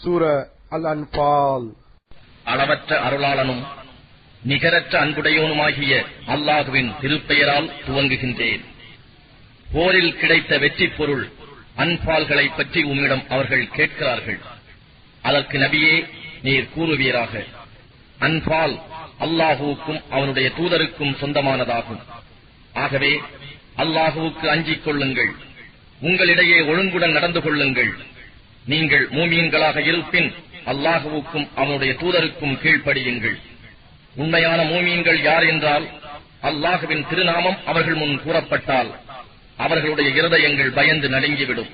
சூரா அல் அன்பால். அளவற்ற அருளாளனும் நிகரற்ற அன்புடையோனுமாகிய அல்லாஹுவின் திருப்பெயரால் துவங்குகின்றேன். போரில் கிடைத்த வெற்றி பொருள் அன்பால்களை பற்றி உம்மிடம் அவர்கள் கேட்கிறார்கள். அதற்கு நபியே, நீர் கூறுவீராக, அன்பால் அல்லாஹுவுக்கும் அவனுடைய தூதருக்கும் சொந்தமானதாகும். ஆகவே அல்லாஹுவுக்கு அஞ்சிக் கொள்ளுங்கள், உங்களிடையே ஒழுங்குடன் நடந்து கொள்ளுங்கள். நீங்கள் மூமீன்களாக இருப்பின் அல்லாஹுவுக்கும் அவனுடைய தூதருக்கும் கீழ்ப்படியுங்கள். உண்மையான மூமீன்கள் யார் என்றால், அல்லாஹுவின் திருநாமம் அவர்கள் முன் கூறப்பட்டால் அவர்களுடைய இருதயங்கள் பயந்து நடுங்கிவிடும்.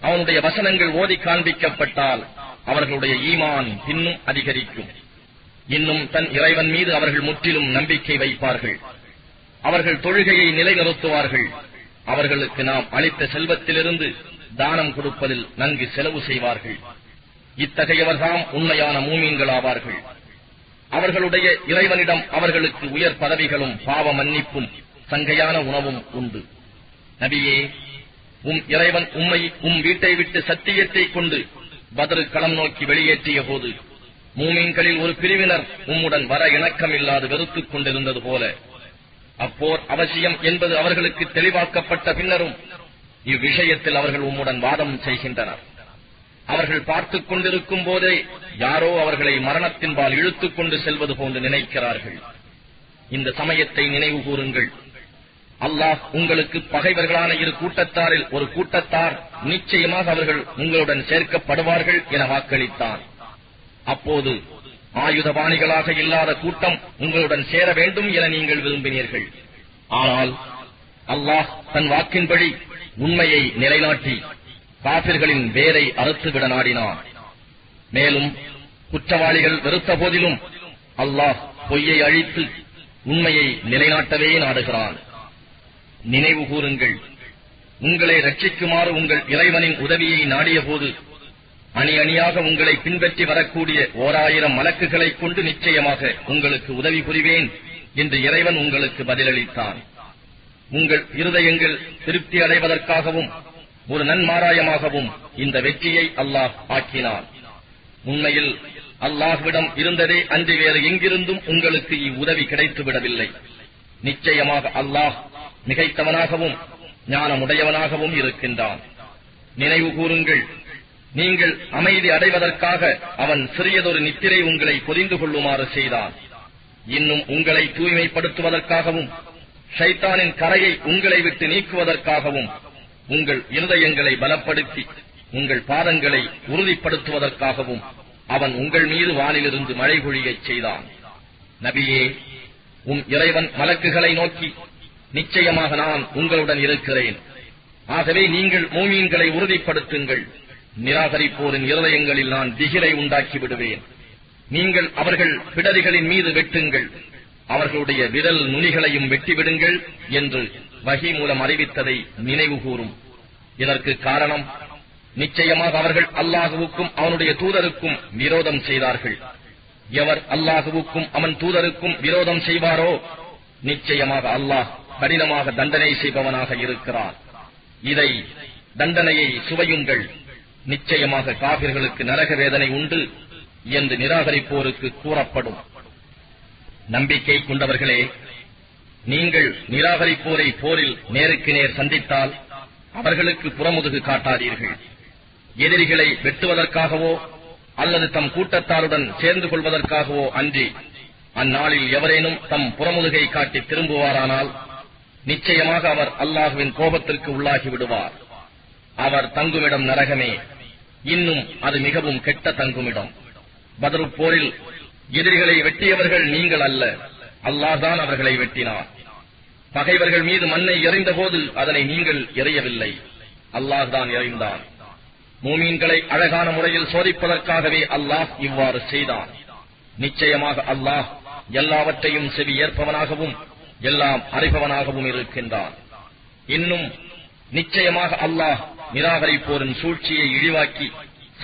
அவனுடைய வசனங்கள் ஓதி காண்பிக்கப்பட்டால் அவர்களுடைய ஈமான் பின்னும் அதிகரிக்கும். இன்னும் தன் இறைவன் மீது அவர்கள் முற்றிலும் நம்பிக்கை வைப்பார்கள். அவர்கள் தொழுகையை நிலைநிறுத்துவார்கள். அவர்களுக்கு நாம் அளித்த செல்வத்திலிருந்து தானம் கொடுப்பதில் நன்கு செலவு செய்வார்கள். இத்தகையவர்தாம் உண்மையான மூமீன்களாவார்கள். அவர்களுடைய இறைவனிடம் அவர்களுக்கு உயர் பதவிகளும் பாவ மன்னிப்பும் சங்கையான உணவும் உண்டு. நபியே, இறைவன் உம்மை வீட்டை விட்டு சத்தியத்தை கொண்டு பத்ர் களம் நோக்கி வெளியேற்றிய போது மூமீன்களில் ஒரு பிரிவினர் உம்முடன் வர இணக்கமில்லாது வெறுத்துக் கொண்டிருந்தது போல அப்போர் அவசியம் என்பது அவர்களுக்கு தெளிவாக்கப்பட்ட பின்னரும் இவ்விஷயத்தில் அவர்கள் உம்முடன் வாதம் செய்கின்றனர். அவர்கள் பார்த்துக் கொண்டிருக்கும் போதே யாரோ அவர்களை மரணத்தின்பால் இழுத்துக் கொண்டு செல்வது போன்று நினைக்கிறார்கள். இந்த சமயத்தை நினைவு கூறுங்கள். அல்லாஹ் உங்களுக்கு பகைவர்களான இரு கூட்டத்தாரில் ஒரு கூட்டத்தார் நிச்சயமாக அவர்கள் உங்களுடன் சேர்க்கப்படுவார்கள் என வாக்களித்தான். அப்போது ஆயுதபாணிகளாக இல்லாத கூட்டம் உங்களுடன் சேர வேண்டும் என நீங்கள் விரும்பினீர்கள். ஆனால் அல்லாஹ் தன் வாக்கின்படி உண்மையை நிலைநாட்டி காபிர்களின் வேரை அறுத்துவிட நாடினான். மேலும் குற்றவாளிகள் வெறுத்த போதிலும் அல்லாஹ் பொய்யை அழித்து உண்மையை நிலைநாட்டவே நாடுகிறான். நினைவு கூறுங்கள், உங்களை ரட்சிக்குமாறு உங்கள் இறைவனின் உதவியை நாடிய போது அணி அணியாக உங்களை பின்பற்றி வரக்கூடிய 1000 மலக்குகளைக் கொண்டு நிச்சயமாக உங்களுக்கு உதவி புரிவேன் என்று இறைவன் உங்களுக்கு பதிலளித்தான். உங்கள் இருதயங்கள் திருப்தி அடைவதற்காகவும் ஒரு நன்மாராயமாகவும் இந்த வெற்றியை அல்லாஹ் ஆக்கினார். உண்மையில் அல்லாஹ்விடம் இருந்ததே அன்றி வேறு எங்கிருந்தும் உங்களுக்கு இவ்வுதவி கிடைத்துவிடவில்லை. நிச்சயமாக அல்லாஹ் மிகைத்தவனாகவும் ஞானமுடையவனாகவும் இருக்கின்றான். நினைவு கூறுங்கள், நீங்கள் அமைதி அடைவதற்காக அவன் சிறியதொரு நித்திரை உங்களை பொதிந்து கொள்ளுமாறு செய்தான். இன்னும் உங்களை தூய்மைப்படுத்துவதற்காகவும் ஷைத்தானின் கரையை உங்களை விட்டு நீக்குவதற்காகவும் உங்கள் இருதயங்களை பலப்படுத்தி உங்கள் பாதங்களை உறுதிப்படுத்துவதற்காகவும் அவன் உங்கள் மீது வானிலிருந்து மழை பொழியச் செய்தான். நபியே, இறைவன் மலக்குகளை நோக்கி, நிச்சயமாக நான் உங்களுடன் இருக்கிறேன். ஆகவே நீங்கள் மூமீன்களை உறுதிப்படுத்துங்கள். நிராகரிப்போரின் இருதயங்களில் நான் திகிரை உண்டாக்கி விடுவேன். நீங்கள் அவர்கள் பிடரிகளின் மீது வெட்டுங்கள், அவர்களுடைய விரல் நுனிகளையும் வெட்டிவிடுங்கள் என்று வஹி மூலம் அறிவித்ததை நினைவு கூறும். இதற்கு காரணம், நிச்சயமாக அவர்கள் அல்லாஹுவுக்கும் அவனுடைய தூதருக்கும் விரோதம் செய்தார்கள். எவர் அல்லாஹுவுக்கும் அவன் தூதருக்கும் விரோதம் செய்வாரோ நிச்சயமாக அல்லாஹ் கடினமாக தண்டனை செய்பவனாக இருக்கிறார். இதை தண்டனையை சுவையுங்கள், நிச்சயமாக காபிர்களுக்கு நரக வேதனை உண்டு என்று நிராகரிப்போருக்கு கூறப்படும். நம்பிக்கை கொண்டவர்களே, நீங்கள் நிராகரிப்போரை போரில் நேருக்கு நேர் சந்தித்தால் அவர்களுக்கு புறமுதுகு காட்டாதீர்கள். எதிரிகளை வெட்டுவதற்காகவோ அல்லது தம் கூட்டத்தாருடன் சேர்ந்து கொள்வதற்காகவோ அன்றி அந்நாளில் எவரேனும் தம் புறமுதுகை காட்டி திரும்புவாரானால் நிச்சயமாக அவர் அல்லாஹுவின் கோபத்திற்கு உள்ளாகி விடுவார். அவர் தங்குமிடம் நரகமே, இன்னும் அது மிகவும் கெட்ட தங்குமிடம். பத்ர் போரில் எதிரிகளை வெட்டியவர்கள் நீங்கள் அல்ல, அல்லாஹ்தான் அவர்களை வெட்டினார். பகைவர்கள் மீது மண்ணை எறிந்தபோது அதனை நீங்கள் எறியவில்லை, அல்லாஹ்தான் எறிந்தான். மூமீன்களை அழகான முறையில் சோதிப்பதற்காகவே அல்லாஹ் இவ்வாறு செய்தான். நிச்சயமாக அல்லாஹ் எல்லாவற்றையும் செவி ஏற்பவனாகவும் எல்லாம் அறிபவனாகவும் இருக்கின்றான். இன்னும் நிச்சயமாக அல்லாஹ் நிராகரிப்போரின் சூழ்ச்சியை இழிவாக்கி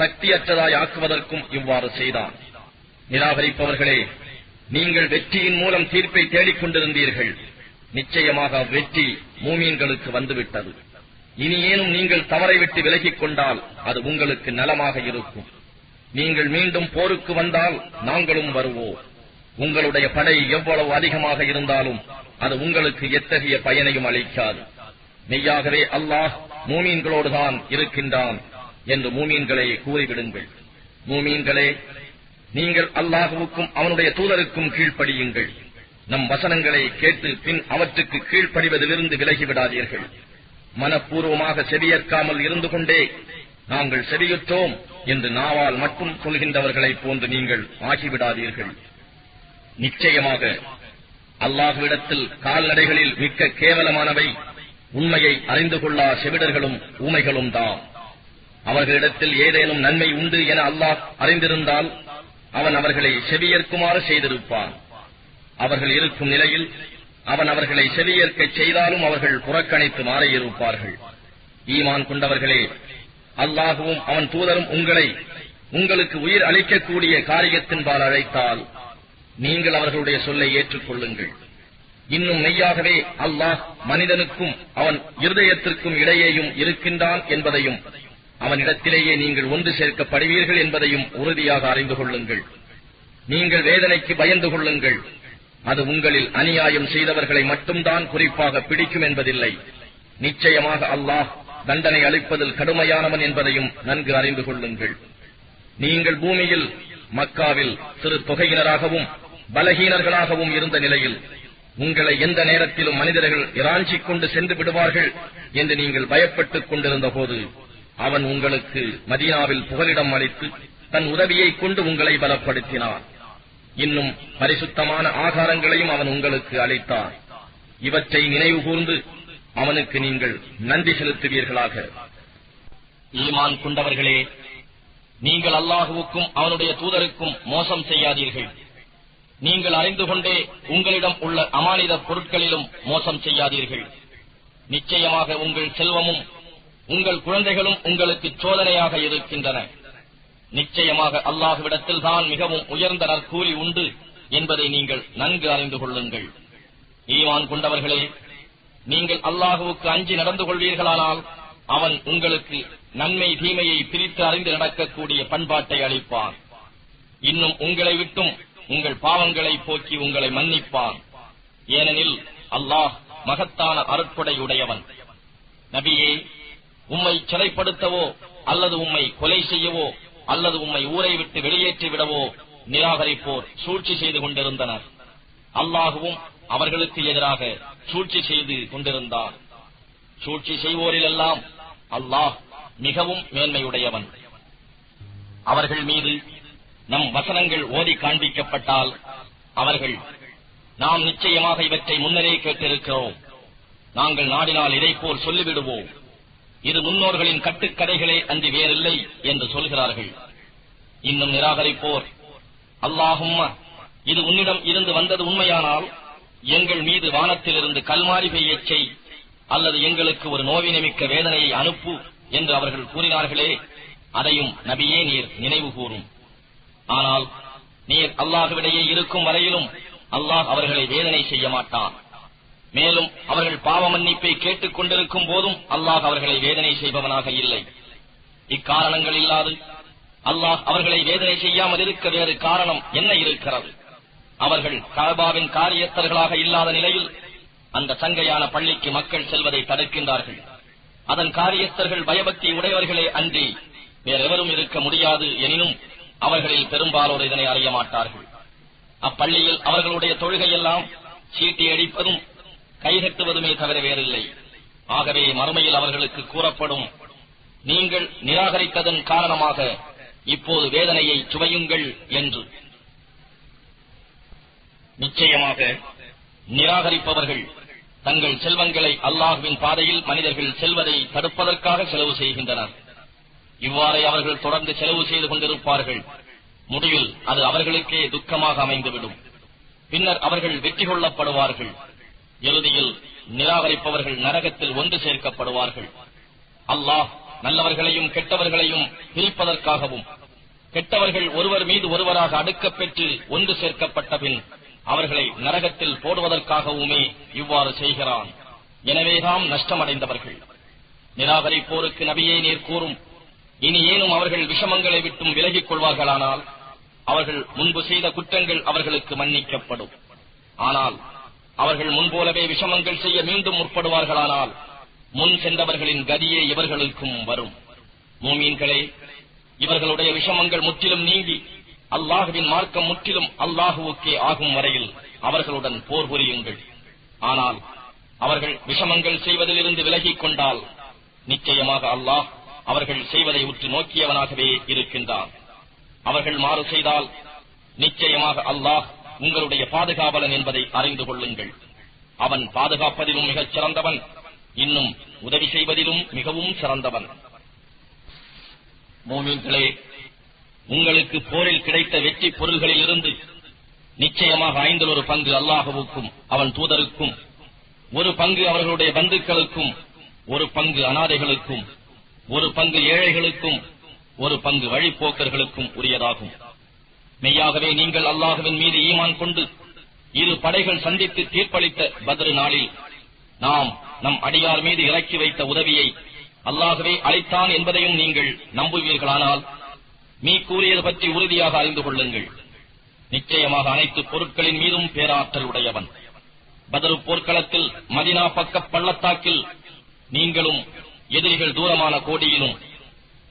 சக்தியற்றதாய் ஆக்குவதற்கும் இவ்வாறு செய்தான். நிராகரிப்பவர்களே, நீங்கள் வெற்றியின் மூலம் தீர்ப்பை தேடிக் கொண்டிருந்தீர்கள். நிச்சயமாக வெற்றி மூமீன்களுக்கு வந்துவிட்டது. இனி ஏனும் நீங்கள் தவறை விட்டு விலகிக் கொண்டால் அது உங்களுக்கு நலமாக இருக்கும். நீங்கள் மீண்டும் போருக்கு வந்தால் நாங்களும் வருவோம். உங்களுடைய படை எவ்வளவு அதிகமாக இருந்தாலும் அது உங்களுக்கு எத்தகைய பயனையும் அளிக்காது. மெய்யாகவே அல்லாஹ் மூமீன்களோடுதான் இருக்கின்றான் என்று மூமீன்களே கூறிவிடுங்கள். மூமீன்களே, நீங்கள் அல்லாஹுவுக்கும் அவனுடைய தூதருக்கும் கீழ்ப்படியுங்கள். நம் வசனங்களை கேட்டு பின் அவற்றுக்கு கீழ்ப்படிவதிலிருந்து விலகிவிடாதீர்கள். மனப்பூர்வமாக செவியேற்காமல் இருந்து கொண்டே நாங்கள் செவியுற்றோம் என்று நாவால் மட்டும் சொல்கின்றவர்களைப் போன்று நீங்கள் ஆகிவிடாதீர்கள். நிச்சயமாக அல்லாஹ்விடத்தில் கால்நடைகளில் மிக்க கேவலமானவை உண்மையை அறிந்து கொள்ளா செவிடர்களும் ஊமைகளும் தாம். அவர்களிடத்தில் ஏதேனும் நன்மை உண்டு என அல்லாஹ் அறிந்திருந்தால் அவன் அவர்களை செவியேற்குமாறு செய்திருப்பான். அவர்கள் இருக்கும் நிலையில் அவன் அவர்களை செவியேற்கச் செய்தாலும் அவர்கள் புறக்கணித்து மாறியிருப்பார்கள். ஈமான் கொண்டவர்களே, அல்லாஹுவும் அவன் தூதரும் உங்களை உங்களுக்கு உயிர் அளிக்கக்கூடிய காரியத்தின்பால் அழைத்தால் நீங்கள் அவர்களுடைய சொல்லை ஏற்றுக்கொள்ளுங்கள். இன்னும் மெய்யாகவே அல்லாஹ் மனிதனுக்கும் அவன் இருதயத்திற்கும் இடையேயும் இருக்கின்றான் என்பதையும் அவனிடத்திலேயே நீங்கள் ஒன்று சேர்க்கப்படுவீர்கள் என்பதையும் உறுதியாக அறிந்து கொள்ளுங்கள். நீங்கள் வேதனைக்கு பயந்து கொள்ளுங்கள். அது உங்களில் அநியாயம் செய்தவர்களை மட்டும்தான் குறிப்பாக பிடிக்கும் என்பதில்லை. நிச்சயமாக அல்லாஹ் தண்டனை அளிப்பதில் கடுமையானவன் என்பதையும் நன்கு அறிந்து கொள்ளுங்கள். நீங்கள் பூமியில் மக்காவில் சிறு தொகையினராகவும் பலகீனர்களாகவும் இருந்த நிலையில் உங்களை எந்த நேரத்திலும் மனிதர்கள் இராஞ்சிக் கொண்டு சென்று விடுவார்கள் என்று நீங்கள் பயப்பட்டுக் கொண்டிருந்த போது அவன் உங்களுக்கு மதீனாவில் புகலிடம் அளித்து தன் உதவியைக் கொண்டு உங்களை பலப்படுத்தினான். இன்னும் பரிசுத்தமான ஆகாரங்களையும் அவன் உங்களுக்கு அளித்தான். இவற்றை நினைவு கூர்ந்து அவனுக்கு நீங்கள் நன்றி செலுத்துவீர்களாக. ஈமான் கொண்டவர்களே, நீங்கள் அல்லாஹுவுக்கும் அவனுடைய தூதருக்கும் மோசம் செய்யாதீர்கள். நீங்கள் அறிந்து கொண்டே உங்களிடம் உள்ள அமானித பொருட்களிலும் மோசம் செய்யாதீர்கள். நிச்சயமாக உங்கள் செல்வமும் உங்கள் குழந்தைகளும் உங்களுக்கு சோதனையாக இருக்கின்றன. நிச்சயமாக அல்லாஹ்விடத்தில் தான் மிகவும் உயர்ந்த நற்கூலி உண்டு என்பதை நீங்கள் நன்கு அறிந்து கொள்ளுங்கள். ஈமான் கொண்டவர்களே, நீங்கள் அல்லாஹுவுக்கு அஞ்சி நடந்து கொள்வீர்களானால் அவன் உங்களுக்கு நன்மை தீமையை பிரித்து அறிந்து நடக்கக்கூடிய பண்பாட்டை அளிப்பான். இன்னும் உங்களை விட்டும் உங்கள் பாவங்களை போக்கி உங்களை மன்னிப்பான். ஏனெனில் அல்லாஹ் மகத்தான அருட்கொடையுடையவன். நபியே, உம்மை சிறைப்படுத்தவோ அல்லது உம்மை கொலை செய்யவோ அல்லது உம்மை ஊரை விட்டு வெளியேற்றி விடவோ நிராகரிப்போர் சூழ்ச்சி செய்து கொண்டிருந்தனர். அல்லாஹுவும் அவர்களுக்கு எதிராக சூழ்ச்சி செய்து கொண்டிருந்தார். சூழ்ச்சி செய்வோரிலெல்லாம் அல்லாஹ் மிகவும் மேன்மையுடையவன். அவர்கள் மீது நம் வசனங்கள் ஓதி காண்பிக்கப்பட்டால் அவர்கள், நாம் நிச்சயமாக இவற்றை முன்னரே கேட்டிருக்கிறோம், நாங்கள் நாடினால் இதைப்போல் சொல்லிவிடுவோம், இது முன்னோர்களின் கட்டுக்கதைகளே அன்றி வேறில்லை என்று சொல்கிறார்கள். இன்னும் நிராகரிப்போர், அல்லாஹும்ம, இது உன்னிடம் இருந்து வந்தது உண்மையானால் எங்கள் மீது வானத்திலிருந்து கல்மாரி பெய்யச் செய் அல்லது எங்களுக்கு ஒரு நோவினைமிக்க வேதனையை அனுப்பு என்று அவர்கள் கூறினார்களே, அதையும் நபியே நீர் நினைவு கூறும். ஆனால் நீர் அல்லாஹ்விடையே இருக்கும் வரையிலும் அல்லாஹ் அவர்களை வேதனை செய்ய மாட்டான். மேலும் அவர்கள் பாவ மன்னிப்பை கேட்டுக் கொண்டிருக்கும் போதும் அல்லாஹ் அவர்களை வேதனை செய்பவனாக இல்லை. இக்காரணங்கள் இல்லாது அல்லாஹ் அவர்களை வேதனை செய்யாமல் இருக்க வேறு காரணம் என்ன இருக்கிறது? அவர்கள் கஅபாவின் காரியஸ்தர்களாக இல்லாத நிலையில் அந்த சங்கையான பள்ளிக்கு மக்கள் செல்வதை தடுக்கின்றார்கள். அதன் காரியஸ்தர்கள் பயபக்தி உடையவர்களே அன்றி வேறெவரும் இருக்க முடியாது. எனினும் அவர்களில் பெரும்பாலோர் இதனை அறிய மாட்டார்கள். அப்பள்ளியில் அவர்களுடைய தொழுகையெல்லாம் சீட்டி அடிப்பதும் கைகட்டுவதுமே தவிர வேறில்லை. ஆகவே மறுமையில் அவர்களுக்கு கூறப்படும், நீங்கள் நிராகரித்ததன் காரணமாக இப்போது வேதனையை சுவையுங்கள் என்று. நிச்சயமாக நிராகரிப்பவர்கள் தங்கள் செல்வங்களை அல்லாஹ்வின் பாதையில் மனிதர்கள் செல்வதை தடுப்பதற்காக செலவு செய்கின்றனர். இவ்வாறே அவர்கள் தொடர்ந்து செலவு செய்து கொண்டிருப்பார்கள். முடிவில் அது அவர்களுக்கே துக்கமாக அமைந்துவிடும். பின்னர் அவர்கள் வெற்றி கொள்ளப்படுவார்கள். இறுதியில் நிராகரிப்பவர்கள் நரகத்தில் ஒன்று சேர்க்கப்படுவார்கள். அல்லாஹ் நல்லவர்களையும் கெட்டவர்களையும் பிரிப்பதற்காகவும் கெட்டவர்கள் ஒருவர் மீது ஒருவராக அடுக்கப் பெற்று ஒன்று சேர்க்கப்பட்ட பின் அவர்களை நரகத்தில் போடுவதற்காகவுமே இவ்வாறு செய்கிறான். எனவேதாம் நஷ்டமடைந்தவர்கள். நிராகரிப்போருக்கு நபியே நீர் கூறும், இனி ஏனும் அவர்கள் விஷமங்களை விட்டும் விலகிக் கொள்வார்களானால் அவர்கள் முன்பு செய்த குற்றங்கள் அவர்களுக்கு மன்னிக்கப்படும். ஆனால் அவர்கள் முன்போலவே விஷமங்கள் செய்ய மீண்டும் முற்படுவார்களானால் முன் சென்றவர்களின் கதியே இவர்களுக்கும் வரும். மூமீன்களே, இவர்களுடைய விஷமங்கள் முற்றிலும் நீங்கி அல்லாஹுவின் மார்க்கம் முற்றிலும் அல்லாஹுவுக்கே ஆகும் வரையில் அவர்களுடன் போர் புரியுங்கள். ஆனால் அவர்கள் விஷமங்கள் செய்வதிலிருந்து விலகிக் கொண்டால் நிச்சயமாக அல்லாஹ் அவர்கள் செய்வதை உற்று நோக்கியவனாகவே இருக்கின்றான். அவர்கள் மாறு செய்தால் நிச்சயமாக அல்லாஹ் உங்களுடைய பாதுகாவலன் என்பதை அறிந்து கொள்ளுங்கள். அவன் பாதுகாப்பதிலும் மிகச் சிறந்தவன், இன்னும் உதவி செய்வதிலும் மிகவும் சிறந்தவன். மூமின்களே, உங்களுக்கு போரில் கிடைத்த வெற்றி பொருள்களில் இருந்து நிச்சயமாக 5 பங்கு அல்லாஹ்வுக்கும் அவன் தூதருக்கும், 1 பங்கு அவர்களுடைய பந்துக்களுக்கும், 1 பங்கு அனாதைகளுக்கும், 1 பங்கு ஏழைகளுக்கும், 1 பங்கு வழிப்போக்கர்களுக்கும் உரியதாகும். மெய்யாகவே நீங்கள் அல்லாஹ்வின் மீது ஈமான் கொண்டு 2 படைகள் சந்தித்து தீர்ப்பளித்த பத்ர் நாளில் நாம் நம் அடியார் மீது இறக்கி வைத்த உதவியை அல்லாஹ்வே அளித்தான் என்பதையும் நீங்கள் நம்புவீர்களானால் மீ கூறியது பற்றி உறுதியாக அறிந்து கொள்ளுங்கள். நிச்சயமாக அனைத்து பொருட்களின் மீதும் பேராற்றல் உடையவன். பத்ர் போர்க்களத்தில் மதீனா பக்க பள்ளத்தாக்கில் நீங்களும் எதிரிகள் தூரமான கோடியிலும்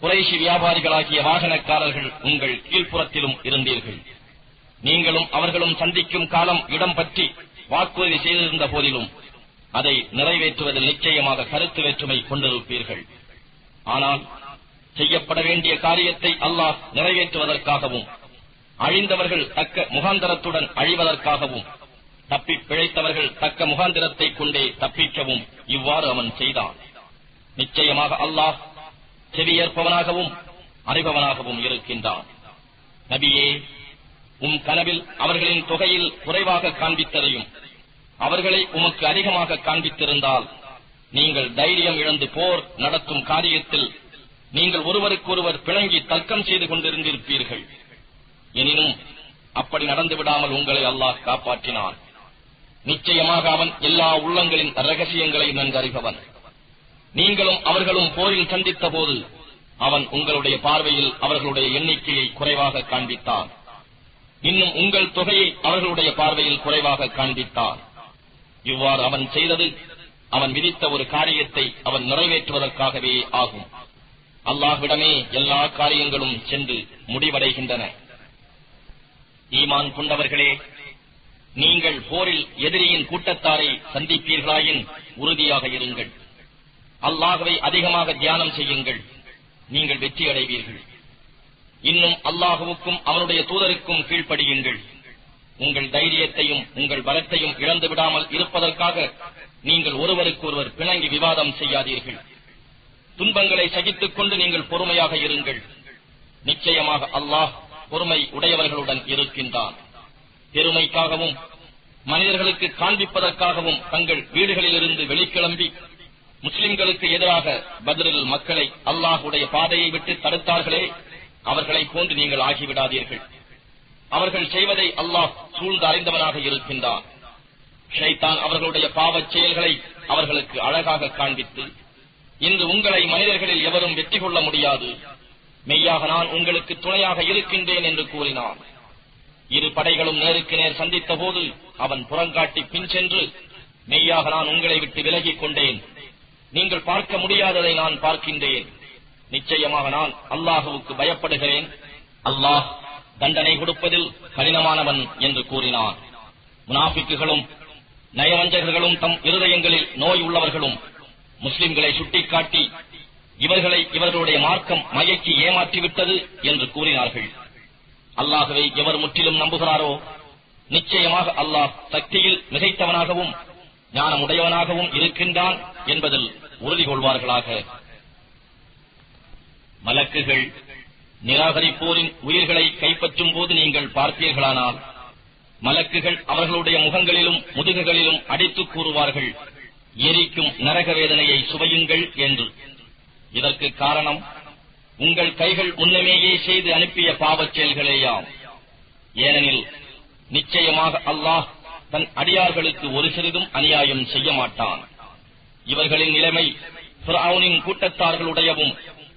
குறைஷி வியாபாரிகளாகிய வாகனக்காரர்கள் உங்கள் கீழ்ப்புறத்திலும் இருந்தீர்கள். நீங்களும் அவர்களும் சந்திக்கும் காலம் இடம் பற்றி வாக்குறுதி செய்திருந்த போதிலும் அதை நிறைவேற்றுவதில் நிச்சயமாக கருத்து வேற்றுமை கொண்டிருப்பீர்கள். ஆனால் செய்யப்பட வேண்டிய காரியத்தை அல்லாஹ் நிறைவேற்றுவதற்காகவும் அழிந்தவர்கள் தக்க முகாந்தரத்துடன் அழிவதற்காகவும் தப்பி பிழைத்தவர்கள் தக்க முகாந்திரத்தை கொண்டே தப்பிக்கவும் இவ்வாறு அவன் செய்தான். நிச்சயமாக அல்லாஹ் செவியேற்பவனாகவும் அறிபவனாகவும் இருக்கின்றான். நபியே, கனவில் அவர்களின் தொகையில் குறைவாக காண்பித்ததையும் அவர்களை உமக்கு அதிகமாக காண்பித்திருந்தால் நீங்கள் தைரியம் இழந்து போர் நடத்தும் காரியத்தில் நீங்கள் ஒருவருக்கொருவர் பிணங்கி தர்க்கம் செய்து கொண்டிருந்திருப்பீர்கள். எனினும் அப்படி நடந்துவிடாமல் உங்களை அல்லாஹ் காப்பாற்றினான். நிச்சயமாக அவன் எல்லா உள்ளங்களின் ரகசியங்களை நன்கறிபவன். நீங்களும் அவர்களும் போரில் சந்தித்த போது அவன் உங்களுடைய பார்வையில் அவர்களுடைய எண்ணிக்கையை குறைவாக காண்பித்தான். இன்னும் உங்கள் தொகையை அவர்களுடைய பார்வையில் குறைவாக காண்பித்தான். இவ்வாறு அவன் செய்தது அவன் விதித்த ஒரு காரியத்தை அவன் நிறைவேற்றுவதற்காகவே ஆகும். அல்லாஹ்விடமே எல்லா காரியங்களும் சென்று முடிவடைகின்றன. ஈமான் கொண்டவர்களே, நீங்கள் போரில் எதிரியின் கூட்டத்தாரை சந்திப்பீர்களாயின் உறுதியாக இருங்கள். அல்லாஹ்வை அதிகமாக தியானம் செய்யுங்கள், நீங்கள் வெற்றி அடைவீர்கள். இன்னும் அல்லாஹ்வுக்கும் அவனுடைய தூதருக்கும் கீழ்ப்படியுங்கள். உங்கள் தைரியத்தையும் உங்கள் பலத்தையும் இழந்து விடாமல் இருப்பதற்காக நீங்கள் ஒருவருக்கொருவர் பிணங்கி விவாதம் செய்யாதீர்கள். துன்பங்களை சகித்துக் கொண்டு நீங்கள் பொறுமையாக இருங்கள். நிச்சயமாக அல்லாஹ் பொறுமை உடையவர்களுடன் இருக்கின்றான். பெருமைக்காகவும் மனிதர்களுக்கு காண்பிப்பதற்காகவும் தங்கள் வீடுகளிலிருந்து வெளிக்கிளம்பி முஸ்லிம்களுக்கு எதிராக பத்ரில் மக்களை அல்லாஹுடைய பாதையை விட்டு தடுத்தார்களே, அவர்களைப் போன்று நீங்கள் ஆகிவிடாதீர்கள். அவர்கள் செய்வதை அல்லாஹ் சூழ்ந்து அறிந்தவனாக இருக்கின்றான். ஷைத்தான் அவர்களுடைய பாவச் செயல்களை அவர்களுக்கு அழகாக காண்பித்து, இன்று உங்களை மனிதர்களில் எவரும் வெற்றி கொள்ள முடியாது, மெய்யாக நான் உங்களுக்கு துணையாக இருக்கின்றேன் என்று கூறினான். 2 படைகளும் நேருக்கு நேர் சந்தித்த போது அவன் புறங்காட்டி பின் சென்று, மெய்யாக நான் உங்களை விட்டு விலகிக் கொண்டேன், நீங்கள் பார்க்க முடியாததை நான் பார்க்கின்றேன், நிச்சயமாக நான் அல்லாஹுவுக்கு பயப்படுகிறேன், அல்லாஹ் தண்டனை கொடுப்பதில் கடினமானவன் என்று கூறினான். முனாஃபிக்குகளும் நயவஞ்சகர்களும் தம் இருதயங்களில் நோய் உள்ளவர்களும் முஸ்லிம்களை சுட்டிக்காட்டி இவர்களை இவர்களுடைய மார்க்கம் மயக்கி ஏமாற்றிவிட்டது என்று கூறினார்கள். அல்லாஹ்வை எவர் முற்றிலும் நம்புகிறாரோ நிச்சயமாக அல்லாஹ் சக்தியில் மிகைத்தவனாகவும் ஞானமுடையவனாகவும் இருக்கின்றான் என்பதில் உறுதி கொள்வார்களாக. மலக்குகள் நிராகரிப்போரின் உயிர்களை கைப்பற்றும் போது நீங்கள் பார்ப்பீர்களானால் மலக்குகள் அவர்களுடைய முகங்களிலும் முதுகுகளிலும் அடித்துக் கூறுவார்கள், எரிக்கும் நரக வேதனையை சுவையுங்கள் என்று. இதற்கு காரணம் உங்கள் கைகள் முன்னமேயே செய்து அனுப்பிய பாவச் செயல்களேயாம். ஏனெனில் நிச்சயமாக அல்லாஹ் தன் அடியார்களுக்கு ஒரு சிறிதும் அநியாயம் செய்ய மாட்டான். இவர்களின் நிலைமை ஃபிரௌனின் கூட்டத்தார்களுடையவும்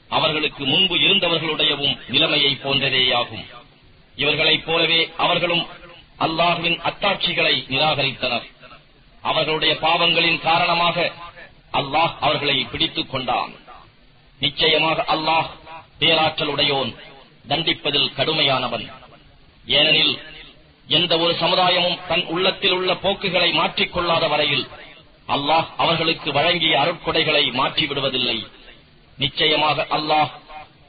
அவர்களுக்கு முன்பு இருந்தவர்களுடையவும் நிலைமையை போன்றதேயாகும். இவர்களைப் போலவே அவர்களும் அல்லாஹ்வின் அத்தாட்சிகளை நிராகரித்தனர். அவர்களுடைய பாவங்களின் காரணமாக அல்லாஹ் அவர்களை பிடித்துக் கொண்டான். நிச்சயமாக அல்லாஹ் பேராற்றலுடையோன், தண்டிப்பதில் கடுமையானவன். ஏனெனில் எந்த ஒரு சமுதாயமும் தன் உள்ளத்தில் உள்ள போக்குகளை மாற்றிக்கொள்ளாத வரையில் அல்லாஹ் அவர்களுக்கு வழங்கிய அருட்கொடைகளை மாற்றிவிடுவதில்லை. நிச்சயமாக அல்லாஹ்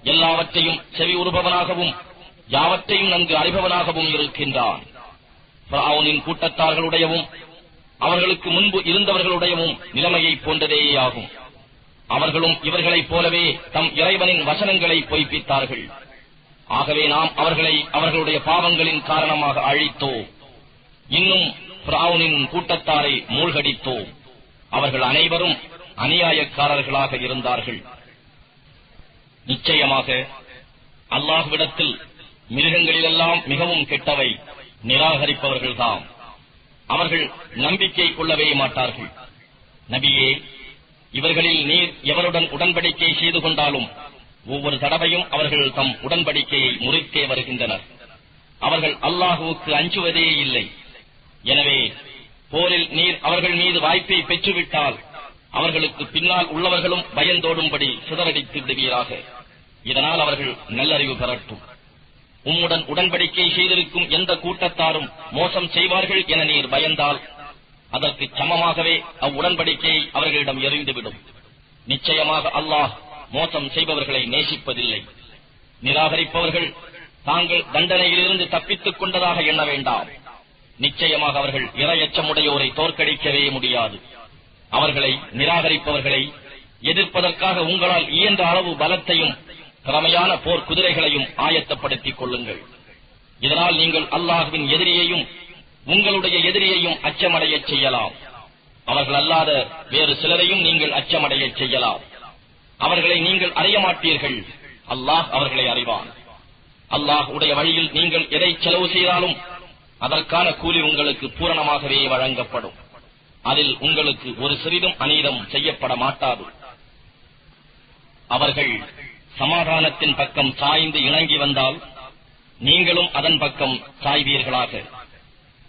எல்லாவற்றையும் செவி உறுபவனாகவும் யாவற்றையும் நன்கு அறிபவனாகவும் இருக்கின்றான். ஃபிரௌனின் கூட்டத்தார்களுடையவும் அவர்களுக்கு முன்பு இருந்தவர்களுடையவும் நிலைமையை போன்றதேயாகும். அவர்களும் இவர்களைப் போலவே தம் இறைவனின் வசனங்களை பொய்ப்பித்தார்கள். ஆகவே நாம் அவர்களை அவர்களுடைய பாவங்களின் காரணமாக அழித்தோம். இன்னும் ஃபிரௌனின் கூட்டத்தாரை மூழ்கடித்தோம். அவர்கள் அனைவரும் அநியாயக்காரர்களாக இருந்தார்கள். நிச்சயமாக அல்லாஹ்விடத்தில் மிருகங்களிலெல்லாம் மிகவும் கெட்டவை நிராகரிப்பவர்கள்தாம். அவர்கள் நம்பிக்கை கொள்ளவே மாட்டார்கள். நபியே, இவர்களில் நீர் எவருடன் உடன்படிக்கை செய்து கொண்டாலும் ஒவ்வொரு தடவையும் அவர்கள் தம் உடன்படிக்கையை முறித்தே வருகின்றனர். அவர்கள் அல்லாஹுவுக்கு அஞ்சுவதே இல்லை. எனவே போரில் நீர் அவர்கள் மீது வாய்ப்பை பெற்றுவிட்டால் அவர்களுக்கு பின்னால் உள்ளவர்களும் பயந்தோடும்படி சிதறடித்து விடுவீராக. இதனால் அவர்கள் நல்லறிவு பெறட்டும். உம்முடன் உடன்படிக்கை செய்திருக்கும் எந்த கூட்டத்தாரும் மோசம் செய்வார்கள் என நீர் பயந்தால் அதற்கு சமமாகவே அவ்வுடன்படிக்கையை அவர்களிடம் எறிந்துவிடும். நிச்சயமாக அல்லாஹ் மோசம் செய்பவர்களை நேசிப்பதில்லை. நிராகரிப்பவர்கள் தாங்கள் தண்டனையிலிருந்து தப்பித்துக் கொண்டதாக எண்ண வேண்டாம். நிச்சயமாக அவர்கள் இரையச்சமுடையோரை தோற்கடிக்கவே முடியாது. அவர்களை நிராகரிப்பவர்களை எதிர்ப்பதற்காக உங்களால் இயன்ற அளவு பலத்தையும் திறமையான போர் குதிரைகளையும் ஆயத்தப்படுத்திக் கொள்ளுங்கள். இதனால் நீங்கள் அல்லாஹ்வின் எதிரியையும் உங்களுடைய எதிரியையும் அச்சமடையச் செய்யலாம். அவர்கள் அல்லாத வேறு சிலரையும் நீங்கள் அச்சமடையச் செய்யலாம். அவர்களை நீங்கள் அறிய மாட்டீர்கள். அல்லாஹ் அவர்களை அறிவான். அல்லாஹ் உடைய வழியில் நீங்கள் எதை செலவு செய்தாலும் அதற்கான கூலி உங்களுக்கு பூரணமாகவே வழங்கப்படும். அதில் உங்களுக்கு ஒரு சிறிதும் அநீதம் செய்யப்பட மாட்டாது. அவர்கள் சமாதானத்தின் பக்கம் சாய்ந்து இணங்கி வந்தால் நீங்களும் அதன் பக்கம் சாய்வீர்களாக.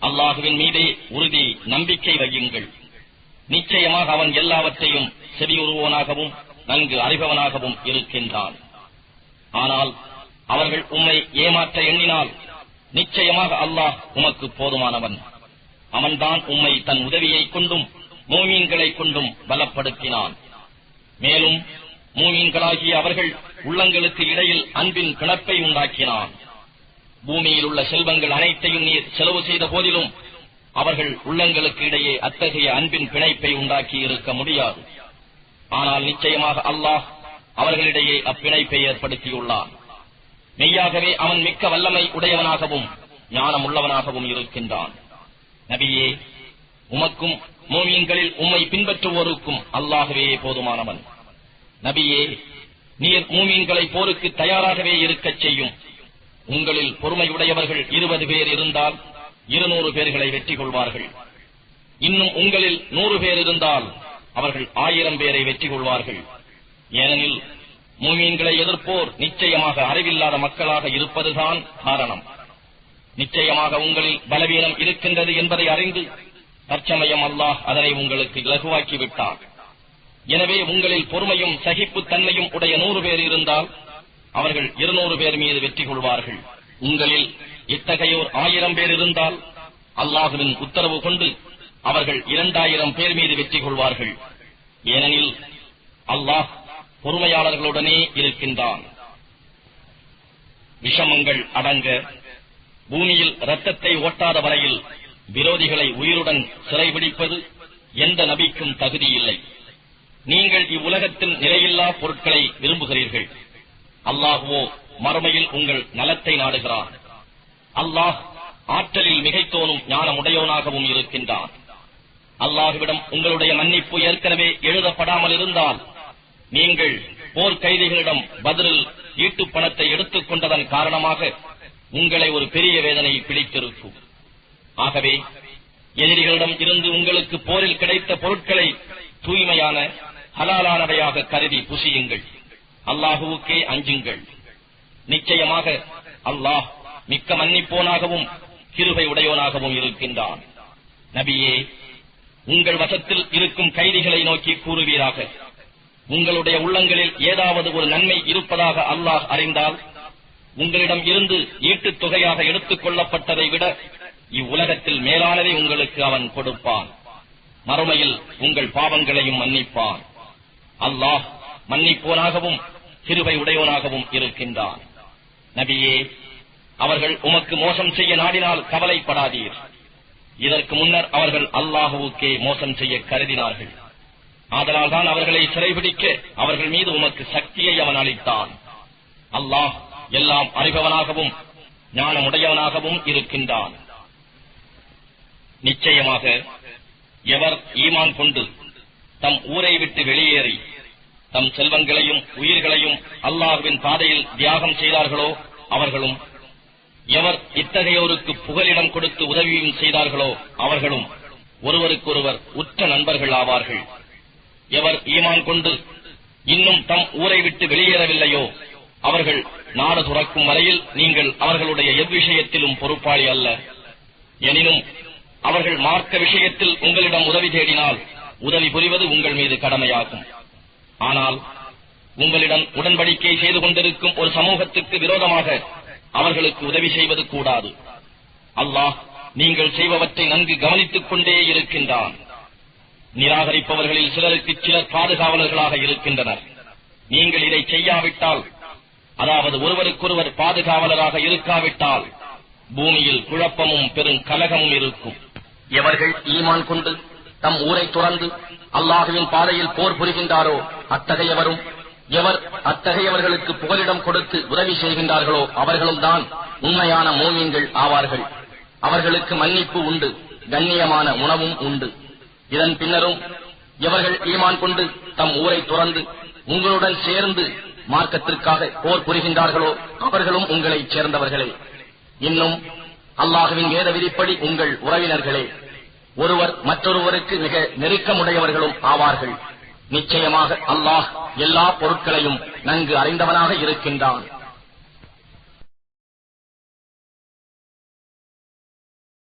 அல்லாஹுவின் மீதே உறுதி நம்பிக்கை வையுங்கள். நிச்சயமாக அவன் எல்லாவற்றையும் செவியுறுவோனாகவும் நன்கு அறிபவனாகவும் இருக்கின்றான். ஆனால் அவர்கள் உம்மை ஏமாற்ற எண்ணினால் நிச்சயமாக அல்லாஹ் உமக்கு போதுமானவன். அவன்தான் உம்மை தன் உதவியைக் கொண்டும் மூமீன்களைக் கொண்டும் பலப்படுத்தினான். மேலும் மூமீன்களாகிய அவர்கள் உள்ளங்களுக்கு இடையில் அன்பின் பிணைப்பை உண்டாக்கினான். பூமியில் உள்ள செல்வங்கள் அனைத்தையும் நீர் செலவு செய்த போதிலும் அவர்கள் உள்ளங்களுக்கு இடையே அத்தகைய அன்பின் பிணைப்பை உண்டாக்கி இருக்க முடியாது. ஆனால் நிச்சயமாக அல்லாஹ் அவர்களிடையே அப்பிணைப்பை ஏற்படுத்தியுள்ளான். மெய்யாகவே அவன் மிக்க வல்லமை உடையவனாகவும் ஞானம் உள்ளவனாகவும் இருக்கின்றான். நபியே, உமக்கும் மூமீன்களில் உம்மை பின்பற்றுவோருக்கும் அல்லாஹ்வே போதுமானவன். நபியே, நீர் மூமீன்களை போருக்கு தயாராகவே இருக்கச் செய்யும். உங்களில் பொறுமையுடையவர்கள் 20 பேர் இருந்தால் 200 பேர்களை வெற்றி கொள்வார்கள். இன்னும் உங்களில் 100 பேர் இருந்தால் அவர்கள் 1000 பேரை வெற்றி கொள்வார்கள். ஏனெனில் மூமீன்களை எதிர்ப்போர் நிச்சயமாக அறிவில்லாத மக்களாக இருப்பதுதான் காரணம். நிச்சயமாக உங்களில் பலவீனம் இருக்கின்றது என்பதை அறிந்து தற்சமயம் அல்லாஹ் அதனை உங்களுக்கு இலகுவாக்கிவிட்டார். எனவே உங்களில் பொறுமையும் சகிப்புத் தன்மையும் உடைய 100 பேர் இருந்தால் அவர்கள் 200 பேர் மீது வெற்றி கொள்வார்கள். உங்களில் இத்தகையோர் 1000 பேர் இருந்தால் அல்லாஹுவின் உத்தரவு கொண்டு அவர்கள் 2000 பேர் மீது வெற்றி கொள்வார்கள். ஏனெனில் அல்லாஹ் பொறுமையாளர்களுடனே இருக்கின்றான். விஷமங்கள் அடங்க பூமியில் இரத்தத்தை ஓட்டாத வரையில் விரோதிகளை உயிருடன் சிறைபிடிப்பது எந்த நபிக்கும் தகுதியில்லை. நீங்கள் இவ்வுலகத்தில் நிலையில்லா பொருட்களை விரும்புகிறீர்கள். அல்லாஹ்வோ மறுமையில் உங்கள் நலத்தை நாடுகிறான். அல்லாஹ் ஆற்றலில் மிகைத்தோனும் ஞானமுடையோனாகவும் இருக்கின்றான். அல்லாஹ்விடம் உங்களுடைய மன்னிப்பு ஏற்கனவே எழுதப்படாமல் இருந்தால் நீங்கள் போர் கைதிகளிடம் பதிலில் ஈட்டுப் பணத்தை எடுத்துக் கொண்டதன் காரணமாக உங்களை ஒரு பெரிய வேதனை பிடித்திருக்கும். ஆகவே எதிரிகளிடம் இருந்து உங்களுக்கு போரில் கிடைத்த பொருட்களை தூய்மையான ஹலாலானவையாக கருதி புசியுங்கள். அல்லாஹுவுக்கே அஞ்சுங்கள். நிச்சயமாக அல்லாஹ் மிக்க மன்னிப்போனாகவும் கிருபை உடையோனாகவும் இருக்கின்றான். நபியே, உங்கள் வசத்தில் இருக்கும் கைதிகளை நோக்கி கூறுவீராக, உங்களுடைய உள்ளங்களில் ஏதாவது ஒரு நன்மை இருப்பதாக அல்லாஹ் அறிந்தால் உங்களிடம் இருந்து ஈட்டுத் தொகையாக எடுத்துக் கொள்ளப்பட்டதை விட இவ்வுலகத்தில் மேலானதை உங்களுக்கு அவன் கொடுப்பான். மறுமையில் உங்கள் பாவங்களையும் மன்னிப்பான். அல்லாஹ் மன்னிப்போனாகவும் கிருபை உடையோனாகவும் இருக்கின்றான். நபியே, அவர்கள் உமக்கு மோசம் செய்ய நாடினால் கவலைப்படாதீர். இதற்கு முன்னர் அவர்கள் அல்லாஹுவுக்கே மோசம் செய்ய கருதினார்கள். ஆதலால்தான் அவர்களை சிறைபிடிக்க அவர்கள் மீது உமக்கு சக்தியை அவன் அளித்தான். அல்லாஹ் எல்லாம் அறிபவனாகவும் ஞானமுடையவனாகவும் இருக்கின்றான். நிச்சயமாக எவர் ஈமான் கொண்டு தம் ஊரை விட்டு வெளியேறி தம் செல்வங்களையும் உயிர்களையும் அல்லாஹ்வின் பாதையில் தியாகம் செய்தார்களோ அவர்களும், எவர் இத்தகையோருக்கு புகலிடம் கொடுத்து உதவியும் செய்தார்களோ அவர்களும் ஒருவருக்கொருவர் உற்ற நண்பர்கள் ஆவார்கள். எவர் ஈமான் கொண்டு இன்னும் தம் ஊரை விட்டு வெளியேறவில்லையோ அவர்கள் நாடு துறக்கும் வரையில் நீங்கள் அவர்களுடைய எவ்விஷயத்திலும் பொறுப்பாளி அல்ல. எனினும் அவர்கள் மார்க்க விஷயத்தில் உங்களிடம் உதவி தேடினால் உதவி புரிவது உங்கள் மீது கடமையாகும். ஆனால் உங்களிடம் உடன்படிக்கை செய்து கொண்டிருக்கும் ஒரு சமூகத்துக்கு விரோதமாக அவர்களுக்கு உதவி செய்வது கூடாது. அல்லாஹ் நீங்கள் செய்பவற்றை நன்கு கவனித்துக் கொண்டே இருக்கின்றான். நிராகரிப்பவர்களில் சிலருக்கு சிலர் பாதுகாவலர்களாக இருக்கின்றனர். நீங்கள் இதை செய்யாவிட்டால், அதாவது ஒருவருக்கொருவர் பாதுகாவலராக இருக்காவிட்டால் பூமியில் குழப்பமும் பெரும் கலகமும் இருக்கும். எவர்கள் ஈமான் கொண்டு தம் ஊரை துறந்து அல்லாஹுவின் பாதையில் போர் புரிகின்றாரோ அத்தகையவரும், எவர் அத்தகையவர்களுக்கு புகலிடம் கொடுத்து உதவி செய்கின்றார்களோ அவர்களும் தான் உண்மையான மோமீன்கள் ஆவார்கள். அவர்களுக்கு மன்னிப்பு உண்டு, கண்ணியமான உணவும் உண்டு. இதன் பின்னரும் எவர்கள் ஈமான் கொண்டு தம் ஊரை துறந்து உங்களுடன் சேர்ந்து மார்க்கத்திற்காக போர் புரிகின்றார்களோ அவர்களும் உங்களைச் சேர்ந்தவர்களே. இன்னும் அல்லாஹுவின் வேத விதிப்படி உங்கள் உறவினர்களே. ஒருவர் மற்றொருவருக்கு மிக நெருக்கமுடையவர்களும் ஆவார்கள். நிச்சயமாக அல்லாஹ் எல்லா பொருட்களையும் நன்கு அறிந்தவனாக இருக்கின்றான்.